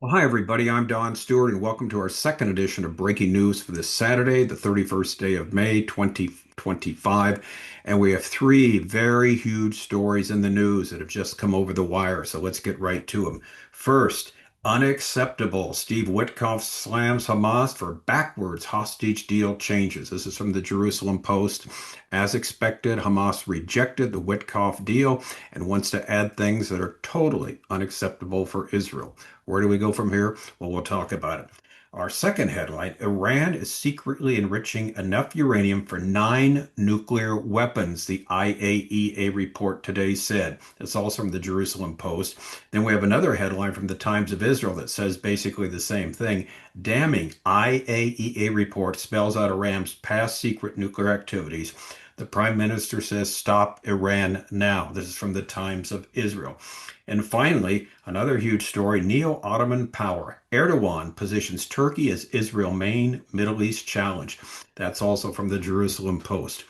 Well, hi, everybody. I'm Don Stewart, and welcome to our second edition of Breaking News for this Saturday, the 31st day of May, 2025. And we have three very huge stories in the news that have just come over the wire. So let's get right to them. First, unacceptable. Steve Witkoff slams Hamas for backwards hostage deal changes. This is from the Jerusalem Post. As expected, Hamas rejected the Witkoff deal and wants to add things that are totally unacceptable for Israel. Where do we go from here? Well, we'll talk about it. Our second headline, Iran is secretly enriching enough uranium for 9 nuclear weapons, the IAEA report today said. It's also from the Jerusalem Post. Then we have another headline from the Times of Israel that says basically the same thing. Damning IAEA report spells out Iran's past secret nuclear activities. The Prime Minister says stop Iran now. This is from the Times of Israel. And finally, another huge story, Neo-Ottoman power. Erdogan positions Turkey as Israel's main Middle East challenge. That's also from the Jerusalem Post.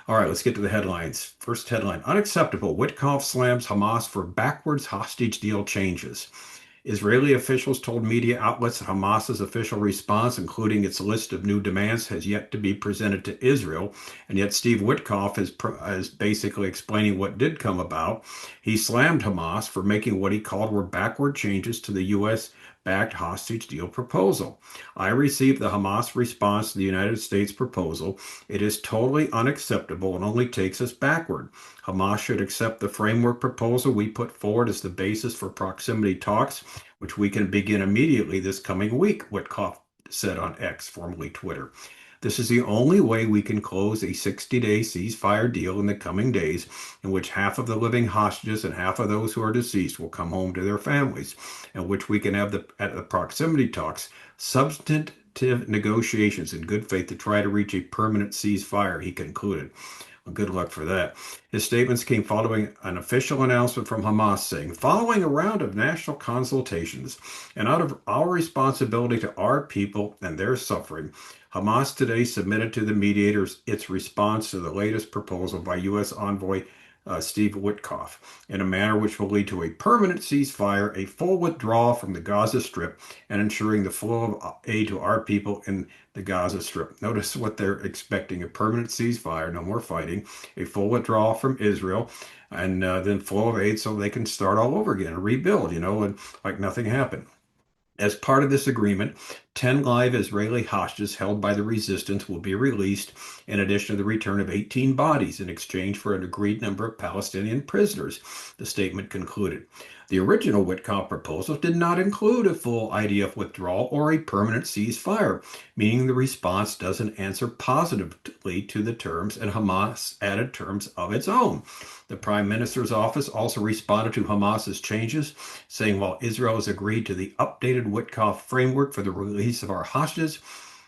All right, let's get to the headlines. First headline, unacceptable. Witkoff slams Hamas for backwards hostage deal changes. Israeli officials told media outlets that Hamas's official response, including its list of new demands, has yet to be presented to Israel. And yet Steve Witkoff is basically explaining what did come about. He slammed Hamas for making what he called were backward changes to the U.S. backed hostage deal proposal. I received the Hamas response to the United States proposal. It is totally unacceptable and only takes us backward. Hamas should accept the framework proposal we put forward as the basis for proximity talks, which we can begin immediately this coming week, Witkoff said on X, formerly Twitter. This is the only way we can close a 60-day ceasefire deal in the coming days, in which half of the living hostages and half of those who are deceased will come home to their families, and which we can have at the proximity talks substantive negotiations in good faith to try to reach a permanent ceasefire, he concluded. Well, good luck for that. His statements came following an official announcement from Hamas saying, following a round of national consultations and out of our responsibility to our people and their suffering, Hamas today submitted to the mediators its response to the latest proposal by U.S. envoy Steve Witkoff in a manner which will lead to a permanent ceasefire, a full withdrawal from the Gaza Strip, and ensuring the flow of aid to our people in the Gaza Strip. Notice what they're expecting: a permanent ceasefire, no more fighting, a full withdrawal from Israel, and then flow of aid so they can start all over again and rebuild, and like nothing happened. As part of this agreement, 10 live Israeli hostages held by the resistance will be released, in addition to the return of 18 bodies in exchange for an agreed number of Palestinian prisoners, the statement concluded. The original Witkoff proposal did not include a full IDF withdrawal or a permanent ceasefire, meaning the response doesn't answer positively to the terms, and Hamas added terms of its own. The Prime Minister's office also responded to Hamas's changes, saying while Israel has agreed to the updated Witkoff framework for the release of our hostages,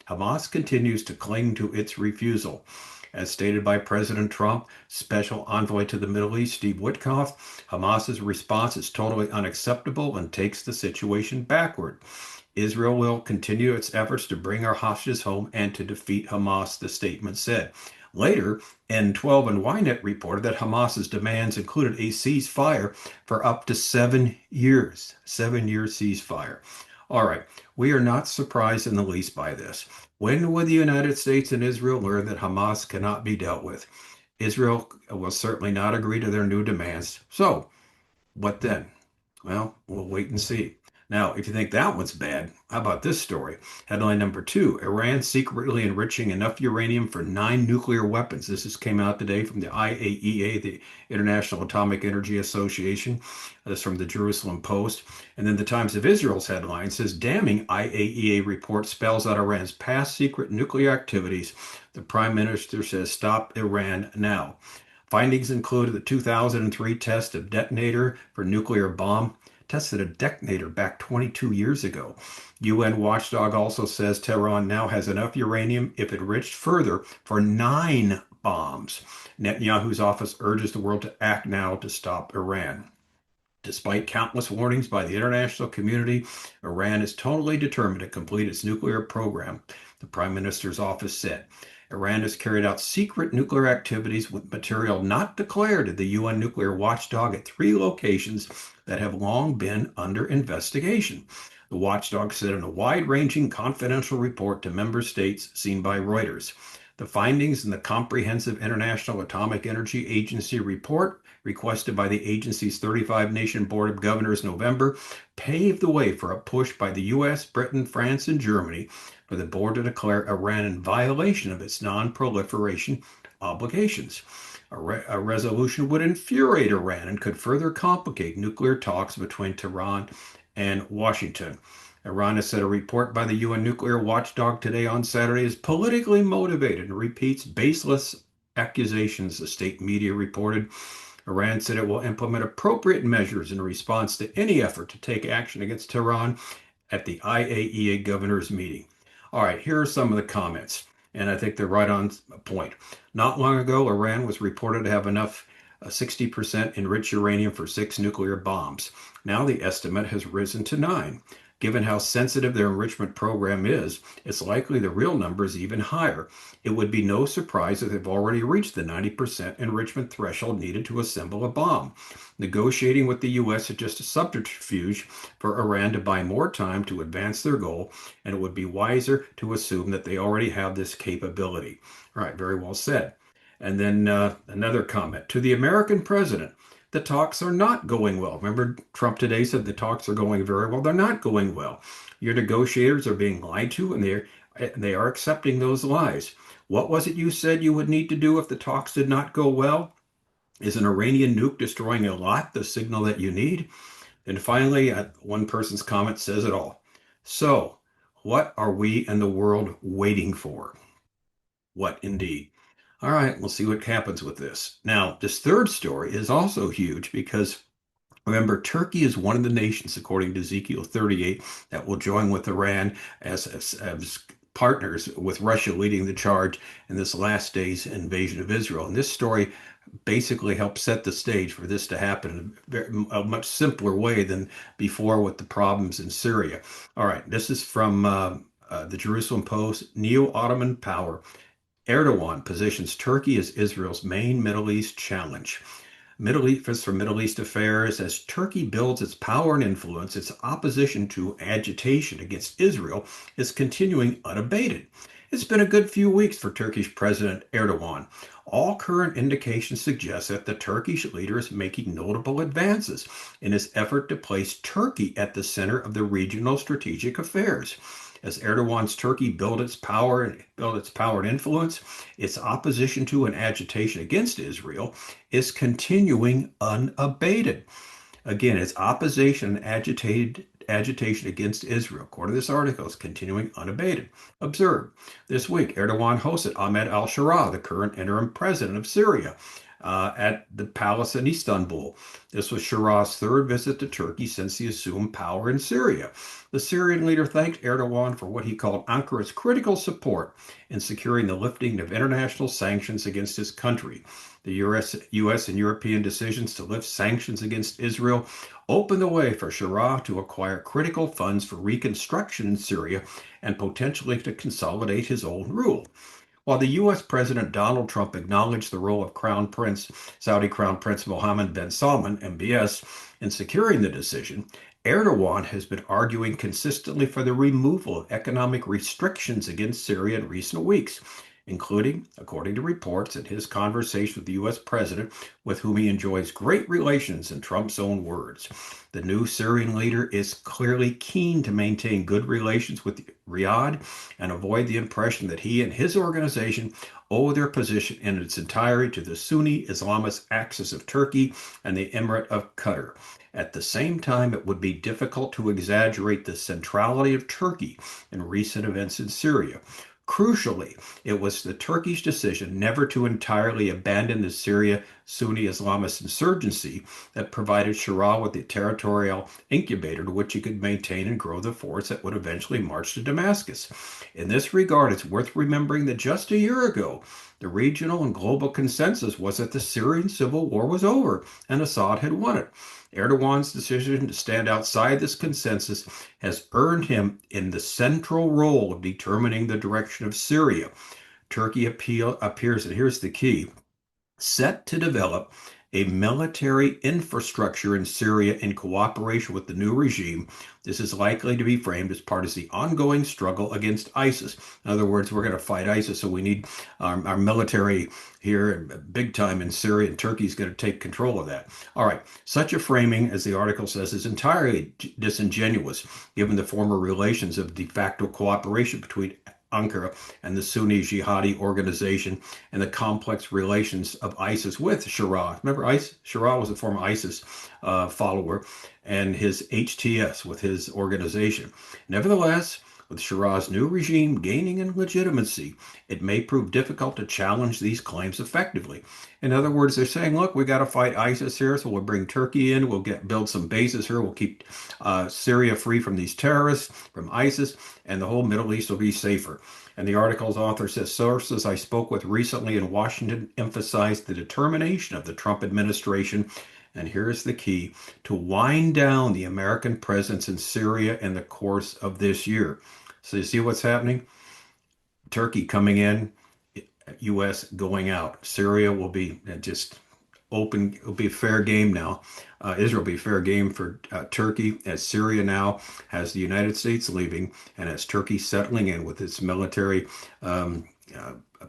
Hamas continues to cling to its refusal. As stated by President Trump, Special Envoy to the Middle East Steve Witkoff, Hamas's response is totally unacceptable and takes the situation backward. Israel will continue its efforts to bring our hostages home and to defeat Hamas, the statement said. Later, N12 and Ynet reported that Hamas's demands included a ceasefire for up to 7 years. 7 year ceasefire. All right, we are not surprised in the least by this. When will the United States and Israel learn that Hamas cannot be dealt with? Israel will certainly not agree to their new demands. So, what then? Well, we'll wait and see. Now, if you think that one's bad, how about this story? Headline number two, Iran secretly enriching enough uranium for 9 nuclear weapons. This just came out today from the IAEA, the International Atomic Energy Association. This from the Jerusalem Post. And then the Times of Israel's headline says, damning IAEA report spells out Iran's past secret nuclear activities. The Prime Minister says, stop Iran now. Findings included the 2003 test of detonator for nuclear bomb, tested a detonator back 22 years ago. UN watchdog also says Tehran now has enough uranium, if enriched further, for 9 bombs. Netanyahu's office urges the world to act now to stop Iran. Despite countless warnings by the international community, Iran is totally determined to complete its nuclear program, the Prime Minister's office said. Iran has carried out secret nuclear activities with material not declared to the UN nuclear watchdog at 3 locations that have long been under investigation. The watchdog said in a wide-ranging confidential report to member states seen by Reuters. The findings in the Comprehensive International Atomic Energy Agency report, requested by the agency's 35-nation Board of Governors in November, paved the way for a push by the U.S., Britain, France, and Germany for the board to declare Iran in violation of its non-proliferation obligations. A resolution would infuriate Iran and could further complicate nuclear talks between Tehran and Washington. Iran has said a report by the UN nuclear watchdog today on Saturday is politically motivated and repeats baseless accusations, the state media reported. Iran said it will implement appropriate measures in response to any effort to take action against Tehran at the IAEA governors meeting. All right, here are some of the comments, and I think they're right on point. Not long ago, Iran was reported to have enough 60% enriched uranium for 6 nuclear bombs. Now the estimate has risen to 9. Given how sensitive their enrichment program is, it's likely the real number is even higher. It would be no surprise if they've already reached the 90% enrichment threshold needed to assemble a bomb. Negotiating with the U.S. is just a subterfuge for Iran to buy more time to advance their goal, and it would be wiser to assume that they already have this capability. All right, very well said. And then another comment to the American president. The talks are not going well. Remember, Trump today said the talks are going very well. They're not going well. Your negotiators are being lied to, and they are accepting those lies. What was it you said you would need to do if the talks did not go well? Is an Iranian nuke destroying a lot the signal that you need? And finally, one person's comment says it all. So, what are we and the world waiting for? What indeed? All right, we'll see what happens with this. Now, this third story is also huge because remember, Turkey is one of the nations, according to Ezekiel 38, that will join with Iran as partners, with Russia leading the charge in this last day's invasion of Israel. And this story basically helps set the stage for this to happen in a much simpler way than before with the problems in Syria. All right, this is from the Jerusalem Post. Neo-Ottoman power. Erdogan positions Turkey as Israel's main Middle East challenge. Middle East from Middle East Affairs, as Turkey builds its power and influence, its opposition to agitation against Israel is continuing unabated. It's been a good few weeks for Turkish President Erdogan. All current indications suggest that the Turkish leader is making notable advances in his effort to place Turkey at the center of the regional strategic affairs. As Erdogan's Turkey built its power and influence, its opposition to and agitation against Israel is continuing unabated. Again, its opposition and agitation against Israel, according to this article, is continuing unabated. Observe, this week, Erdogan hosted Ahmed al-Shara, the current interim president of Syria, at the palace in Istanbul. This was Shara's third visit to Turkey since he assumed power in Syria. The Syrian leader thanked Erdogan for what he called Ankara's critical support in securing the lifting of international sanctions against his country. The U.S. and European decisions to lift sanctions against Israel opened the way for Shara to acquire critical funds for reconstruction in Syria and potentially to consolidate his own rule. While the U.S. President Donald Trump acknowledged the role of Saudi Crown Prince Mohammed bin Salman, MBS, in securing the decision, Erdogan has been arguing consistently for the removal of economic restrictions against Syria in recent weeks, including, according to reports, in his conversation with the U.S. president, with whom he enjoys great relations in Trump's own words. The new Syrian leader is clearly keen to maintain good relations with Riyadh and avoid the impression that he and his organization owe their position in its entirety to the Sunni Islamist axis of Turkey and the Emirate of Qatar. At the same time, it would be difficult to exaggerate the centrality of Turkey in recent events in Syria. Crucially, it was the Turkish decision never to entirely abandon the Syria Sunni Islamist insurgency that provided Shara with the territorial incubator to which he could maintain and grow the force that would eventually march to Damascus. In this regard, it's worth remembering that just a year ago, the regional and global consensus was that the Syrian civil war was over and Assad had won it. Erdogan's decision to stand outside this consensus has earned him in the central role of determining the direction of Syria. Turkey appears, and here's the key, set to develop a military infrastructure in Syria in cooperation with the new regime. This is likely to be framed as part of the ongoing struggle against ISIS. In other words, we're going to fight ISIS, so we need our military here big time in Syria, and Turkey's going to take control of that. All right, such a framing, as the article says, is entirely disingenuous given the former relations of de facto cooperation between Ankara and the Sunni jihadi organization and the complex relations of ISIS with Shara. Remember, Shara was a former ISIS follower, and his HTS with his organization. Nevertheless, with Shara's new regime gaining in legitimacy, it may prove difficult to challenge these claims effectively. In other words, they're saying, look, we got to fight ISIS here, so we'll bring Turkey in, we'll build some bases here, we'll keep Syria free from these terrorists, from ISIS, and the whole Middle East will be safer. And the article's author says sources I spoke with recently in Washington emphasized the determination of the Trump administration, and here's the key, to wind down the American presence in Syria in the course of this year. So you see what's happening? Turkey coming in, U.S. going out. Syria will be just open, it'll be fair game now. Israel will be fair game for Turkey as Syria now has the United States leaving and as Turkey settling in with its military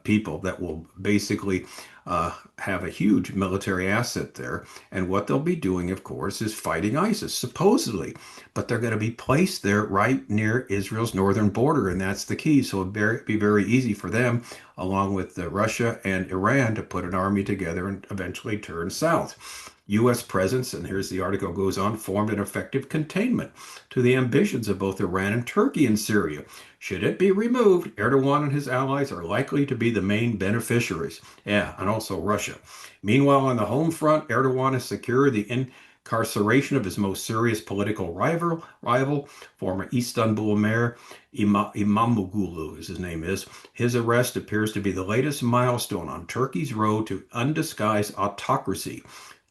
people that will basically have a huge military asset there. And what they'll be doing, of course, is fighting ISIS, supposedly. But they're going to be placed there right near Israel's northern border, and that's the key. So it'll be very easy for them, along with Russia and Iran, to put an army together and eventually turn south. U.S. presence, and here's the article goes on, formed an effective containment to the ambitions of both Iran and Turkey in Syria. Should it be removed, Erdogan and his allies are likely to be the main beneficiaries. Yeah, and also Russia. Meanwhile, on the home front, Erdogan has secured the incarceration of his most serious political rival, former Istanbul mayor Imamoglu, as his name is. His arrest appears to be the latest milestone on Turkey's road to undisguised autocracy.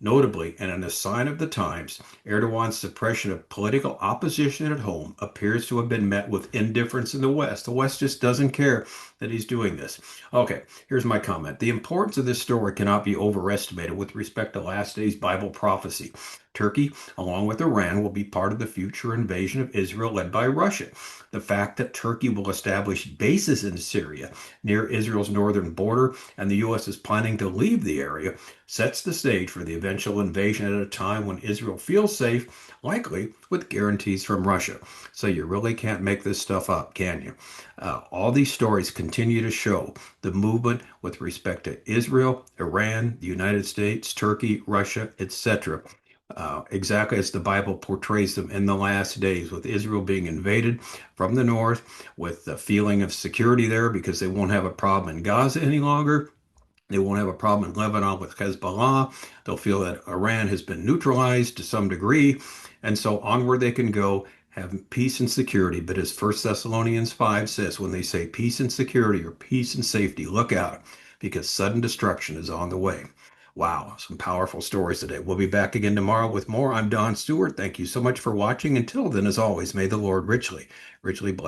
Notably, and in a sign of the times, Erdogan's suppression of political opposition at home appears to have been met with indifference in the West. The West just doesn't care that he's doing this. Okay, here's my comment. The importance of this story cannot be overestimated with respect to last day's Bible prophecy. Turkey, along with Iran, will be part of the future invasion of Israel led by Russia. The fact that Turkey will establish bases in Syria near Israel's northern border and the U.S. is planning to leave the area sets the stage for the eventual invasion at a time when Israel feels safe, likely with guarantees from Russia. So you really can't make this stuff up, can you? All these stories continue to show the movement with respect to Israel, Iran, the United States, Turkey, Russia, etc. Exactly as the Bible portrays them in the last days, with Israel being invaded from the north, with the feeling of security there because they won't have a problem in Gaza any longer. They won't have a problem in Lebanon with Hezbollah. They'll feel that Iran has been neutralized to some degree. And so onward they can go, have peace and security. But as 1 Thessalonians 5 says, when they say peace and security or peace and safety, look out because sudden destruction is on the way. Wow, some powerful stories today. We'll be back again tomorrow with more. I'm Don Stewart. Thank you so much for watching. Until then, as always, may the Lord richly, richly bless.